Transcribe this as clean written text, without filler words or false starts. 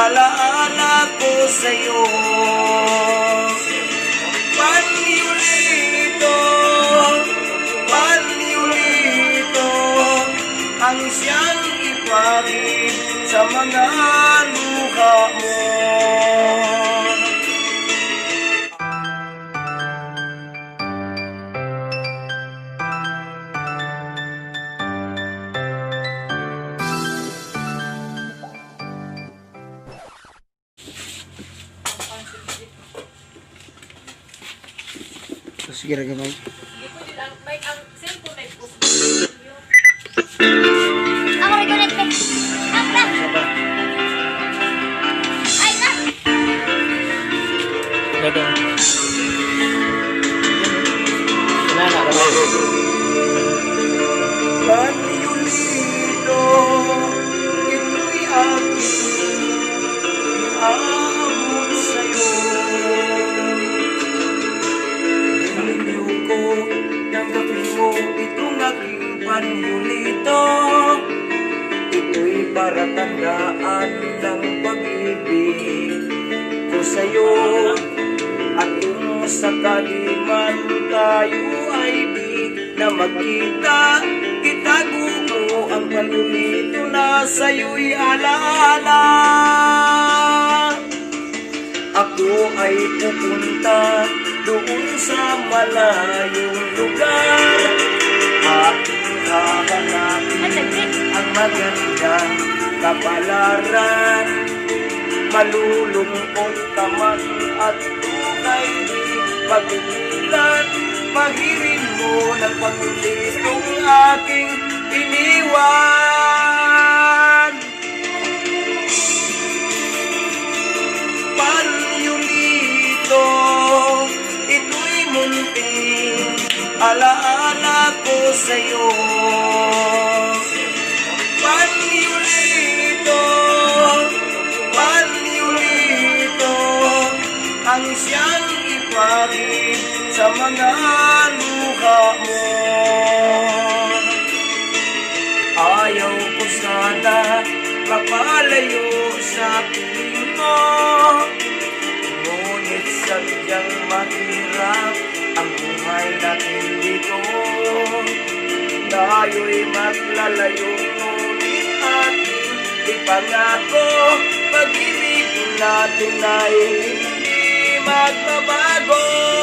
alaala ko sa'yo. Panyulito, panyulito, ang siyang ipagin sa mga luha mo. Sige ra gamay. Ang cellphone ay po. Ako rin ulit. Ang lang. Ay na. Dado. Nana ra. Panyulito, ito'y aking iaabot sa'yo. Hinihiw ko, tanggapin mo itong aking panyulito. Ito'y para tandaan ng pag-ibig ko sa'yo. At kung sakali man tayo ay di na magkita, itago mo ang panyulito na sa'yo'y alaala. Ako ay pupunta doon sa malayong lugar. Aking hahanapin ang magandang kapalaran. Malulungkot ka man at tunay di magugulan. Pahirin mo ng panyulitong aking iniwan. Panyulito, ito'y munting alaala ko sa'yo. Panyulito, panyulito, ang siyang ipagin sa mga luha mo. Ayaw ko sana mapalayo sa piling mo, ngunit sadyang mahirap ang buhay natin dito. Tayo'y maglalayo, ngunit ating ipangako, pag-ibig natin ay hindi magbabago.